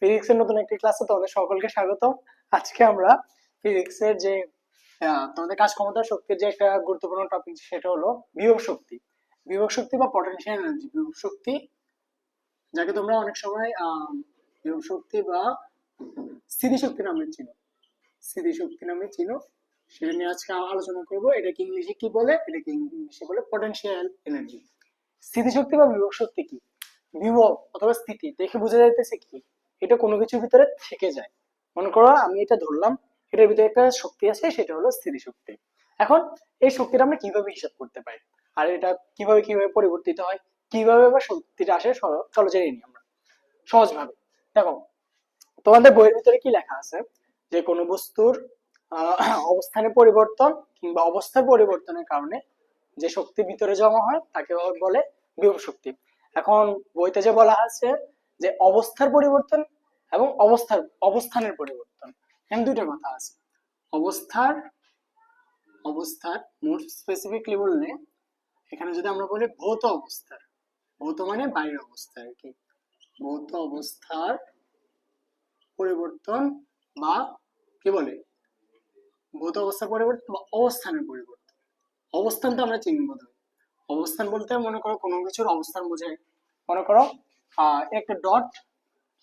ফিজিক্সের নতুন একটি ক্লাসে তোমাদের সকলকে স্বাগত। আজকে আমরা ফিজিক্সের যে তোমাদের কাজ ক্ষমতা শক্তির যে একটা গুরুত্বপূর্ণ টপিক, সেটা হলো বিভব শক্তি। বিভব শক্তি বা পটেনশিয়াল এনার্জি, বিভব শক্তি যাকে তোমরা অনেক সময় বিভব শক্তি বা স্থিতিশক্তি নামে চিনো, স্থিতিশক্তি নামে চিনো, সেটা নিয়ে আজকে আলোচনা করবো। এটাকে ইংলিশে কি বলে? এটাকে ইংলিশে বলে পটেনশিয়াল এনার্জি। স্থিতিশক্তি বা বিভব শক্তি কি? বিভব অথবা স্থিতি দেখে বোঝা যাইতেছে কি এটা কোনো কিছুর ভিতরে থেকে যায়। মনে করো আমি এটা ধরলাম, এটার ভিতরে একটা শক্তি আছে, সেটা হলো স্থিতিশক্তি। এখন এই শক্তিটা আমরা কিভাবে হিসাব করতে পারি, আর এটা কিভাবে কিভাবে পরিবর্তিত হয়, কিভাবে বা শক্তিটা আসে, চলো জেনে নিই আমরা সহজভাবে। দেখো, তোমাদের বইয়ের ভিতরে কি লেখা আছে যে কোনো বস্তুর অবস্থানের পরিবর্তন কিংবা অবস্থার পরিবর্তনের কারণে যে শক্তি ভিতরে জমা হয় তাকে বলে বিভব শক্তি। এখন বইতে যে বলা আছে যে অবস্থার পরিবর্তন এবং অবস্থানের পরিবর্তন, এখানে দুইটা কথা আছে। অবস্থার মোর স্পেসিফিকলি বললে, এখানে যদি আমরা বলি ভৌত অবস্থার, ভৌত মানে বাইরের অবস্থা আর কি, ভৌত অবস্থার পরিবর্তন বা কি বলে ভৌত অবস্থার পরিবর্তন বা অবস্থানের পরিবর্তন। অবস্থান তো আমরা চিনি বোধ হয়। অবস্থান বলতে মনে করো কোনো কিছুর অবস্থান বোঝায়। মনে করো একটা ডট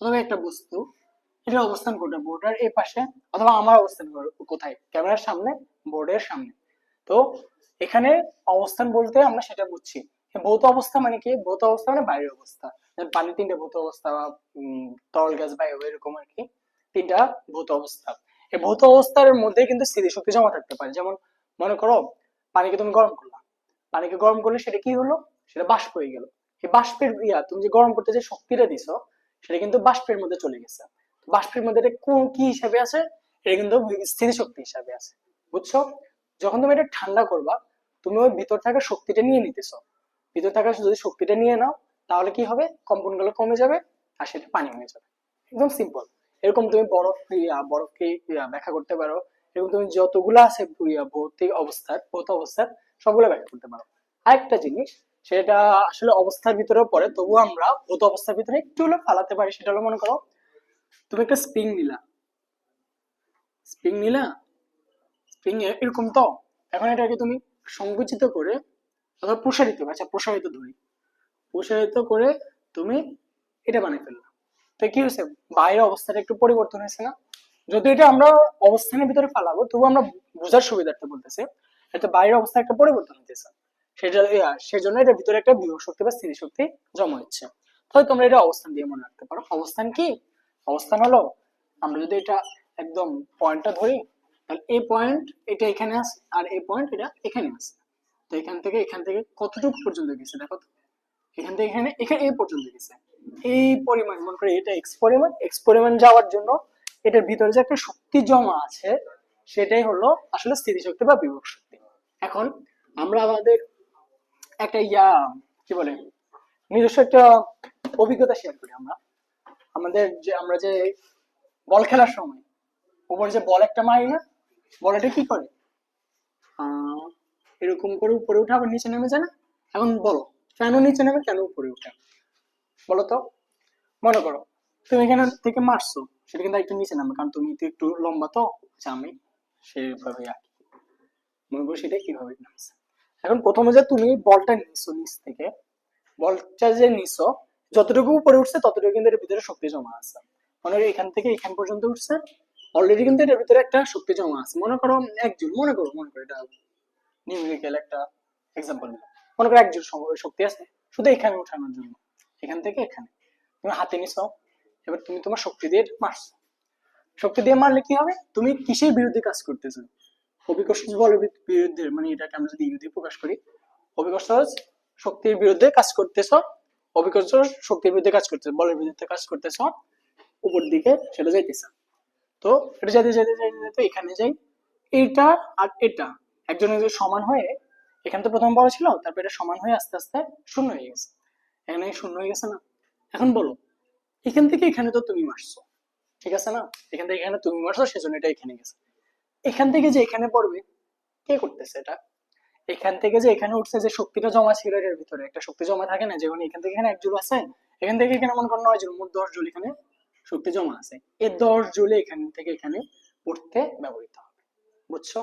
অথবা একটা বস্তু, এটার অবস্থান কোথায়, বোর্ডের এই পাশে, অথবা আমার অবস্থান কোথায়, ক্যামেরার সামনে, বোর্ডের সামনে। তো এখানে অবস্থান বলতে আমরা সেটা বুঝছি। ভৌত অবস্থা মানে কি? ভৌত অবস্থা মানে বাইরের অবস্থা। পানি তিনটা ভৌত অবস্থা, বা তরল গ্যাস, বায়ু, এরকম আর কি, তিনটা ভৌত অবস্থা। এই ভৌত অবস্থার মধ্যে কিন্তু স্থিতিশক্তি জমা থাকতে পারে। যেমন মনে করো পানিকে তুমি গরম করলা, পানিকে গরম করলে সেটা কি হলো, সেটা বাষ্প হয়ে গেল। এই বাষ্পের তুমি যে গরম করতে যে শক্তিটা দিছো, সেটা কিন্তু বাষ্পের মধ্যে চলে গেছে। বাষ্পের মধ্যে এটা কোন কি হিসাবে আছে? এটা কিন্তু স্থিতিশক্তি হিসাবে আছে। বুঝছো? যখন তুমি এটা ঠান্ডা করবা, তুমি ওই ভিতর থাকা শক্তিটা নিয়ে নিতেছো। ভিতর থাকা যদি শক্তিটা নিয়ে নাও, তাহলে কি হবে? কম্পন গুলো কমে যাবে আর সেটা পানি হয়ে যাবে। একদম সিম্পল। এরকম তুমি বরফকে ব্যাখ্যা করতে পারো। এরকম তুমি যতগুলো আছে ভৌত অবস্থার সবগুলো ব্যাখ্যা করতে পারো। আরেকটা জিনিস, সেটা আসলে অবস্থার ভিতরেও পড়ে, তবুও আমরা ভৌত অবস্থার ভিতরে একটু হলে ফালাতে পারি। সেটা হলো, মনে করো তুমি একটা স্প্রিং নিলা স্প্রিং এরকম তো। এখন এটাকে তুমি সংকুচিত করে অথবা প্রসারিত ধরি, প্রসারিত করে তুমি এটা বানিয়ে ফেললা। তো কি হয়েছে? বাইরের অবস্থাটা একটু পরিবর্তন হয়েছে না? যদি এটা আমরা অবস্থানের ভিতরে ফালাবো, তবু আমরা বোঝার সুবিধার্থে বলতেছি, এটা বাইরের অবস্থা একটা পরিবর্তন হতেছে। সেজন্য এটার ভিতরে একটা বিভব শক্তি বা স্থিতিশক্তি জমা হচ্ছে। তাহলে তোমরা এটা অবস্থান দিয়ে মনে রাখতে পারো। অবস্থান কি? অবস্থান হলো, আমরা যদি এটা একদম পয়েন্টটা ধরি, তাহলে এই পয়েন্ট এটা এখানে আছে, আর এই পয়েন্ট এটা এখানে আছে। তো এখান থেকে কতটুকু পর্যন্ত গেছে দেখো তো। এখান থেকে এখানে এই পর্যন্ত গেছে। এই পরিমাণ, মনে করে এটা এক্স পরিমাণ যাওয়ার জন্য এটার ভিতরে যে একটা শক্তি জমা আছে, সেটাই হলো আসলে স্থিতিশক্তি বা বিভব শক্তি। এখন আমরা আমাদের একটা কি বলে নিজস্ব একটা অভিজ্ঞতা শেয়ার করি। আমরা যে বল খেলার সময় উপরে যে বল একটা মারি না, বল এটা কি করে? এরকম করে উপরে উঠে আবার নিচে নেমে যায় না? এখন বলো, কেন নিচে নেমে, কেন উপরে উঠে? বলো তো। মনে করো তুমি এখানে থেকে মারছো, সেটা কিন্তু একটু নিচে নামবে, কারণ তুমি তো একটু লম্বা তো। আমি সেভাবে আঁকি, মনে করো সেটা কিভাবে নামছে। এখন প্রথমে যে তুমি বলটা নিছো নিচ থেকে, বলটা যে নিছো, যতটুকু উপরে উঠছে ততটুকু কিন্তু এর ভিতরে শক্তি জমা আছে। মনে করো এখান থেকে এখান পর্যন্ত উঠছে, অলরেডি কিন্তু এর ভিতরে একটা শক্তি জমা আছে। মনে করো একজন, মনে করো এটা নিউমেরিক্যাল একটা এক্সাম্পল নিলাম। মনে করো একজন শক্তি আছে শুধু এখানে উঠানোর জন্য, এখান থেকে এখানে তুমি হাতে নিছো। এবার তুমি তোমার শক্তি দিয়ে মারছো। শক্তি দিয়ে মারলে কি হবে? তুমি কিসের বিরুদ্ধে কাজ করতেছো? অভিকর্ষ বলের বিরুদ্ধে, মানে এটাকে আমরা যদি ইউদি প্রকাশ করি, অভিকর্ষ শক্তির বিরুদ্ধে কাজ করতেছ, অভিকর্ষ শক্তির বিরুদ্ধে কাজ করতেছ, বলের বিরুদ্ধে কাজ করতেছ, উপর দিকে সেটা যাইতেছে। তো এটা যেতে যেতে যেতে যেতে এখানে যাই, এইটা আর এটা একজনের সমান হয়ে, এখানে তো প্রথম বড় ছিল, তারপর এটা সমান হয়ে আস্তে আস্তে শূন্য হয়ে গেছে। এখানে শূন্য হয়ে গেছে না? এখন বলো, এখান থেকে এখানে তো তুমি মারছো, ঠিক আছে না? এখান থেকে এখানে তুমি মারছো, সেজন্য এটা এখানে গেছে। এখান থেকে যে এখানে পড়বে, কে করতেছে এটা? এখান থেকে যে এখানে উঠছে, যে শক্তিটা জমা ছিল এর ভিতরে একটা শক্তি জমা থাকে না, যেমন এখান থেকে এখানে 1 জুল আছে, এখান থেকে এখানে মনে করো 9 জুল, মোট 10 জুল এখানে শক্তি জমা আছে, এই 10 জুলে এখান থেকে এখানে পড়তে ব্যবহৃত হবে। বুঝছো?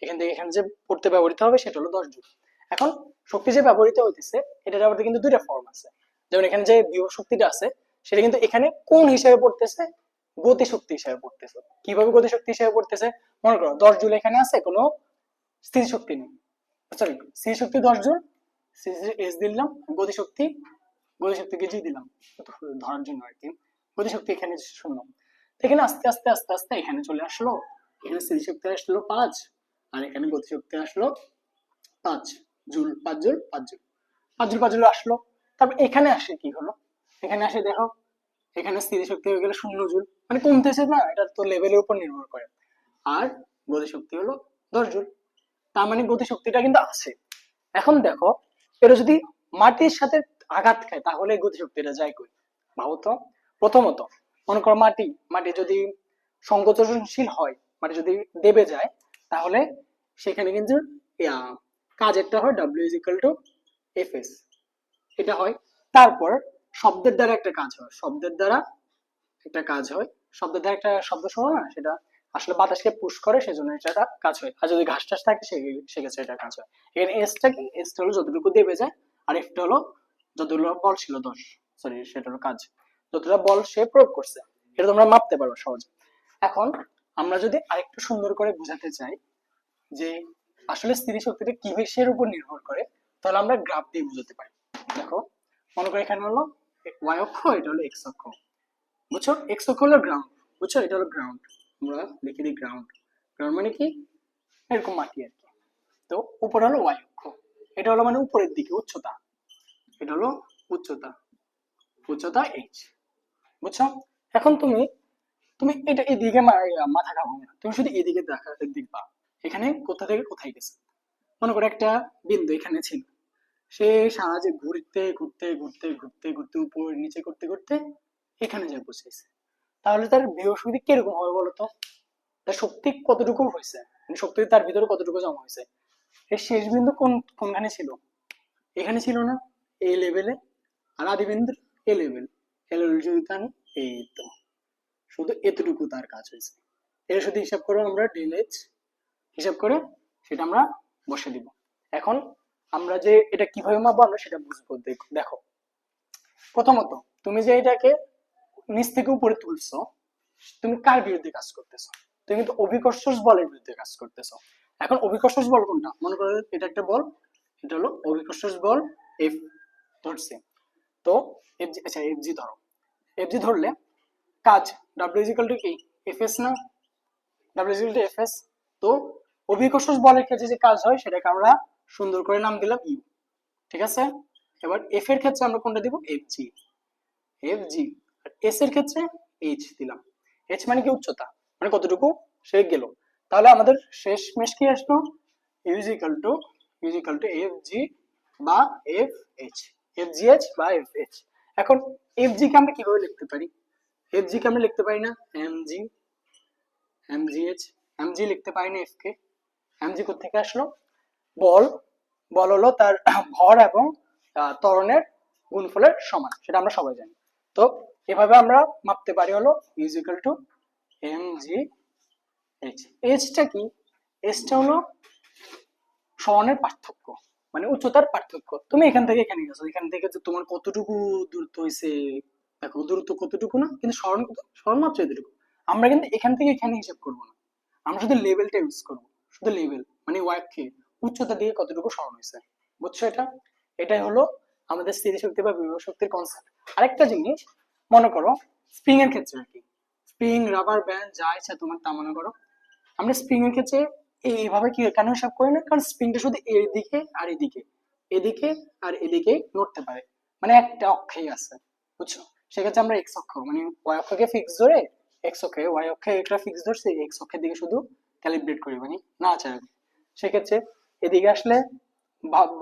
এখান থেকে এখানে যে পড়তে ব্যবহৃত হবে সেটা হলো 10 জুল। এখন শক্তি যে ব্যবহৃত হইতেছে এটার আবার কিন্তু দুইটা ফর্ম আছে। যেমন এখানে যে বিভব শক্তিটা আছে সেটা কিন্তু এখানে কোন হিসেবে পড়তেছে, গতি শক্তি হিসেবে পড়তেছে। কিভাবে গতি শক্তি হিসেবে পড়তেছে? মনে করো 10 জুল এখানে আছে, কোনো স্থির শক্তি নেই, সরি স্থির শক্তি 10 জুল, এস দিলাম, গতি শক্তিকে জি দিলাম ধরার জন্য আর কি। গতি শক্তি এখানে 0। এখানে আস্তে আস্তে আস্তে আস্তে এখানে চলে আসলো, এখানে স্থির শক্তি আসলো 5, আর এখানে গতি শক্তি আসলো 5 joule, 5 joule 5 joule 5 joule 5 joule আসলো। তারপর এখানে আসে কি হলো, এখানে আসে দেখো এখানে স্থির শক্তি হয়ে গেল 0 জুল, মানে কমতেছে না, এটা তো লেভেলের উপর নির্ভর করে। আর গতি শক্তি হলো 10 জুল, তার মানে গতি শক্তিটা কিন্তু আছে। এখন দেখো এটা যদি মাটির সাথে আঘাত খায় তাহলে গতি শক্তিটা যায় কই? ভাবো তো। প্রথমত মনে করো মাটি মাটি যদি সংকোচনশীল হয়, মাটি যদি দেবে যায়, তাহলে সেখানে কিন্তু কাজ একটা হয় W=Fs, এটা হয়। তারপর শব্দের দ্বারা একটা কাজ হয়, শব্দের দ্বারা একটা কাজ হয়, শব্দের দ্বারা একটা শব্দ শোনো না, সেটা আসলে বাতাসকে পুশ করে, সেজন্য এটা কাজ হয়। আর যদি ঘাস টাস থাকে সেক্ষেত্রে এটা কাজ হয়। এখানে এসটা কি, এসটা হলো যতটুকু দেবে যায়, আর এফটা হলো যতগুলো বল ছিল 10, সরি সেটা হলো কাজ, যতটা বল সে প্রয়োগ করছে, এটা তোমরা মাপতে পারো সহজে। এখন আমরা যদি আরেকটু সুন্দর করে বোঝাতে চাই যে আসলে স্থিতি শক্তিটা কি কিসের উপর নির্ভর করে, তাহলে আমরা গ্রাফ দিয়ে বোঝাতে পারি। দেখো মনে করো এখানে হলো ওয়াই অক্ষ, এটা হলো এক্স অক্ষ, বুঝছো? এক্স অক্ষ হলো গ্রাউন্ড, বুঝছো? এটা হলো গ্রাউন্ড, আমরা লিখে দিই গ্রাউন্ড। গ্রাউন্ড মানে কি? এরকম মাটি আর কি। তো উপরে হলো ওয়াই অক্ষ, এটা হলো মানে উপরের দিকে উচ্চতা, এটা হলো উচ্চতা, উচ্চতা এইচ, বুঝছো? এখন তুমি তুমি এটা এদিকে মাথা ঘামাও না, তুমি শুধু এদিকে দেখবা এখানে কোথা থেকে কোথায় গেছে। মনে করো একটা বিন্দু এখানে ছিল, সে সারা যে ঘুরতে ঘুরতে ঘুরতে ঘুরতে ঘুরতে উপর নিচে করতে করতে এখানে যা পৌঁছেছে, তাহলে তার বিভব শক্তি কিরকম হবে বলতো? তার শক্তি কতটুকু হয়েছে, মানে শক্তি তার ভিতরে কতটুকু জমা হয়েছে। এর শেষ বিন্দু কোনখানে ছিল? এখানে ছিল না, এই লেভেলে। আর আদি বিন্দু এ লেভেল, এ লেভেল যদি টানি, এই তো শুধু এতটুকু তার কাজ হয়েছে। এটা শুধু হিসাব করো, আমরা ডিএলএইচ হিসাব করে সেটা আমরা বসে দিব। এখন আমরা যে এটা কিভাবে মাপবো আমরা সেটা বুঝবো। দেখো প্রথমত তুমি যে এটাকে নিচ থেকে উপরে তুলছো, তুমি কার বিরুদ্ধে কাজ করতেছো? তুমি কিন্তু অভিকর্ষ বলের বিরুদ্ধে কাজ করতেছো। এখন অভিকর্ষ বল কোনটা? মনে করো এটা একটা বল, এটা হলো অভিকর্ষ বল এফ ধরছে। তো এফ জি, আচ্ছা এফ জি ধরো, এফ জি ধরলে কাজ W কি Fs না? W Fs। তো অভিকর্ষ বলের ক্ষেত্রে যে কাজ হয় সেটাকে আমরা সুন্দর করে নাম দিলাম ইউ, ঠিক আছে? এবার এফ এর ক্ষেত্রে আমরা কোনটা দিব? F G, F G. আর এস এর ক্ষেত্রে এইচ দিলাম। এইচ মানে কি? উচ্চতা, মানে কতটুকু সে গেল। তাহলে আমাদের শেষ মেশ কি আসলো? U is equal to F G বা F H, F G H বা এফ এইচ। এখন এফ জি কে আমরা কিভাবে লিখতে পারি? এফ জি কে আমরা লিখতে পারি না M G, M G H, M G লিখতে পারি না এফ কে। এম জি কোথেকে আসলো? বল, বল হলো তার ভর এবং ত্বরণের গুণফলের সমান, সেটা আমরা সবাই জানি। তো এভাবে আমরা মাপতে পারি হলো is equal to M G H. এইচটা কি? এইচটা হলো সমানের পার্থক্য, মানে উচ্চতার পার্থক্য। তুমি এখান থেকে এখানে গেছো, এখান থেকে যে তোমার কতটুকু দূরত্ব হয়েছে, দেখো দূরত্ব কতটুকু না, কিন্তু সরণ কত? সরণ মাত্র এতটুকু। আমরা কিন্তু এখান থেকে এখানে হিসাব করবো না, আমরা শুধু লেভেলটা ইউজ করবো, শুধু লেভেল মানে ওয়াইকে উচ্চতা দিয়ে কতটুকু সরণ হয়েছে, বুঝছো? এটাই হলো আমাদের স্থিতিশক্তি বা বিভব শক্তির কনসেপ্ট। আরেকটা জিনিস মনে করো স্প্রিং এর ক্ষেত্রে আর কি, স্প্রিং রাবার ব্যান্ড যা ইচ্ছা তোমার তা মনে করো, আমরা স্প্রিং এর ক্ষেত্রে এইভাবে কি কেন হিসাব করি না? কারণ স্প্রিংটা শুধু এদিকে আর এদিকে, এদিকে আর এদিকে নড়তে পারে, মানে একটা অক্ষেই আছে, বুঝছো? সেক্ষেত্রে আমরা এক্স অক্ষ মানে ওয়াই অক্ষকে ফিক্স ধরে, এক্স অক্ষে ওয়াই অক্ষে একটা ফিক্স ধরছে, এক্স অক্ষের দিকে শুধু ক্যালিব্রেট করি, মানে না চাই। সেক্ষেত্রে এদিকে আসলে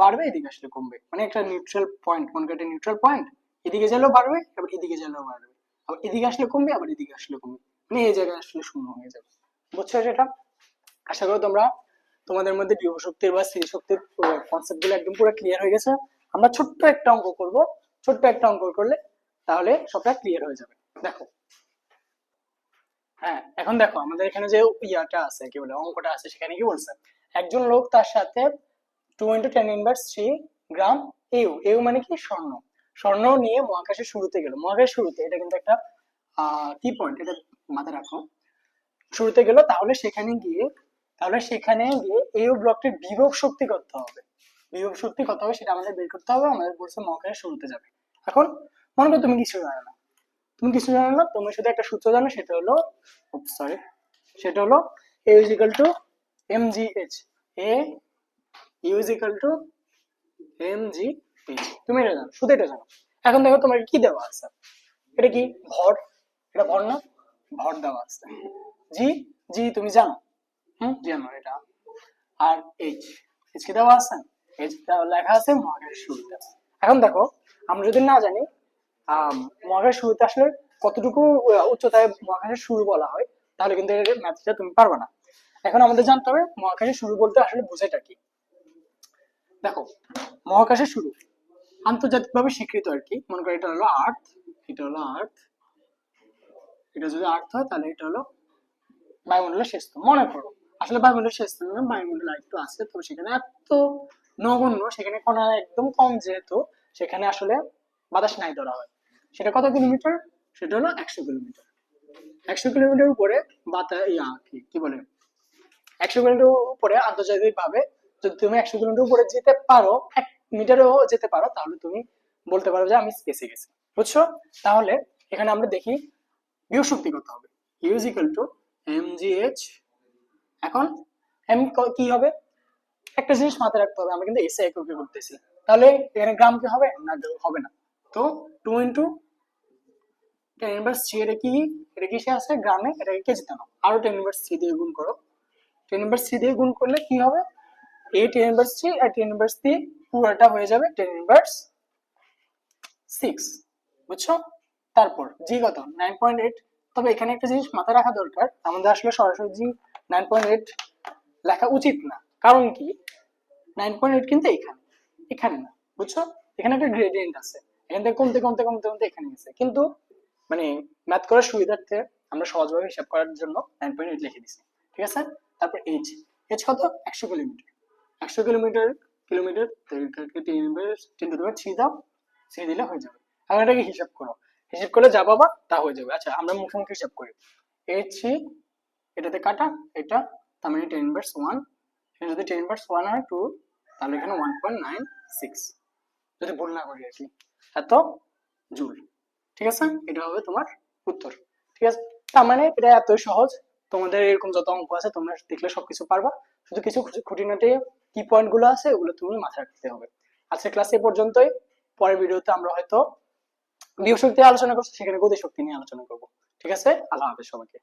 বাড়বে, এদিকে আসলে কমবে, মানে একটা নিউট্রাল পয়েন্ট, মনে করি একটা নিউট্রাল পয়েন্ট, এদিকে গেলেও বাড়বে আবার এদিকে গেলেও বাড়বে, আবার এদিকে আসলে কমবে আবার এদিকে আসলে কমবে, মানে এই জায়গায় আসলে শূন্য হয়ে যাবে, বুঝছো সেটা? আশা করি তোমরা তোমাদের মধ্যে বিভব শক্তির বা স্থিতি শক্তির কনসেপ্ট গুলো একদম পুরো ক্লিয়ার হয়ে গেছে। আমরা ছোট্ট একটা অঙ্ক করব, ছোট্ট একটা অঙ্ক করলে তাহলে সবটা ক্লিয়ার হয়ে যাবে। দেখো হ্যাঁ, এখন দেখো আমাদের এখানে যে ইয়াটা আছে কি বলে অঙ্কটা আছে, সেখানে কি বলছে, একজন লোক তার সাথে 2 × 10⁻³ গ্রাম এউ মানে কি স্বর্ণ, স্বর্ণ নিয়ে মহাকাশের শুরুতে গেল। মহাকাশের শুরুতে, এটা কিন্তু একটা কি পয়েন্ট, এটা মাথায় রাখো। শুরুতে গেল, তাহলে সেখানে গিয়ে এউ ব্লকটির বিভব শক্তি কত হবে, বিভব শক্তি কত হবে সেটা আমাদের বের করতে হবে। আমাদের বলছে মহাকাশের শুরুতে যাবে। এখন মনে করো তুমি কিছু জানো না, তুমি শুধু একটা সূত্র জানো, সেটা হলো, সরি, সেটা হলো A is equal to M G H, A U is equal to M G H, তুমি এটা জানো, শুধু এটা জানো। এখন দেখো তোমাকে কি দেওয়া আছে, এটা কি ভর, এটা ভর না, ভর দেওয়া আছে। জি, জি তুমি জানো, জানো এটা। আর এইচ, এইচ কি দেওয়া আছে, এইচ লেখা আছে মহাকাশের শুরুতে। এখন দেখো আমরা যদি না জানি মহাকাশের শুরুতে আসলে কতটুকু উচ্চতায় মহাকাশের শুরু বলা হয়, তাহলে কিন্তু এর ম্যাথটা তুমি পারবে না। এখন আমাদের জানতে হবে মহাকাশের শুরু বলতে আসলে বোঝাটা কি। দেখো মহাকাশের শুরু আন্তর্জাতিকভাবে স্বীকৃত আর কি, মনে করো এটা হলো আর্থ, এটা হলো আর্থ, এটা যদি আর্থ হয় তাহলে এটা হলো বায়ুমণ্ডলের শেষ স্তর। মনে করো আসলে বায়ুমণ্ডলের শেষ স্তর না, বায়ুমণ্ডল একটু আছে, তো সেখানে এত নগণ্য, সেখানে কণা একদম কম, যেহেতু সেখানে আসলে বাতাস নাই ধরা হয়। সেটা কত কিলোমিটার, সেটা হলো 100 কিলোমিটার। 100 কিলোমিটার উপরে বাতাস কি বলে, 100 কিলোমিটার উপরে আন্তর্জাতিক ভাবে যদি তুমি 100 কিলোমিটার উপরে যেতে পারো, 1 মিটারও যেতে পারো, তাহলে তুমি বলতে পারো যে আমি স্পেসে গেছি। বুঝছো? তাহলে এখানে আমরা দেখি বিভব শক্তি কত হবে, U is equal to M G H. এখন এম কি হবে, একটা জিনিস মাথায় রাখতে হবে, আমরা কিন্তু এসে এককে করতেছি, তাহলে এখানে গ্রাম কি হবে না, হবে না। তো 2 × 10⁻³ এটা কি সে আছে গ্রামে, এটাকে কেজিতে নাও, আরো 10⁻³ দিয়ে গুণ করো। 10⁻³ দিয়ে গুণ করলে কি হবে, এই 10⁻³ আর 10⁻³ পুরোটা হয়ে যাবে 10⁻6। বুঝছো? তারপর জি কত, 9.8। তবে এখানে একটা জিনিস মাথায় রাখা দরকার, আমাদের আসলে সরাসরি জি 9.8 লেখা উচিত না। কারণ কি, 9.8 কিন্তু এখানে, এখানে না। বুঝছো? এখানে একটা গ্রেডিয়েন্ট আছে, এখান থেকে কমতে কমতে কমতে কমতে এখানে গেছে, কিন্তু মানে ম্যাথ করার সুবিধার্থে আমরা সহজভাবে হিসাব করার জন্য 9.8 লিখে দিছি। ঠিক আছে? তারপর এইচ, এইচ কত, 100 কিলোমিটার। 100 কিলোমিটার, কিলোমিটার 10⁻³ দাও, 3 দিলে হয়ে যাবে। এখন এটাকে হিসাব করো, হিসাব করলে যা পাবা তা হয়ে যাবে। আচ্ছা আমরা মুখোমুখি হিসাব করি, এইচ এটাতে কাটা এটা, তার মানে 10⁻1, এখানে যদি 10⁻1 হয় 2, তাহলে এখানে 1.96, যদি ভুল না করি আর কি, এত জুল। ঠিক আছে? এটা হবে তোমার উত্তর। ঠিক আছে? তার মানে এটা এতই সহজ, তোমাদের এরকম যত অঙ্ক আছে তোমরা দেখলে সবকিছু পারবা, শুধু কিছু খুঁটিনাটি কি পয়েন্ট গুলো আছে ওগুলো তুমি মাথায় রাখতে হবে। আজকে ক্লাস এ পর্যন্তই। পরের ভিডিওতে আমরা হয়তো বিভব শক্তি আলোচনা করছি, সেখানে গতি শক্তি নিয়ে আলোচনা করব। ঠিক আছে? আল্লাহ হাফেজ সবাইকে।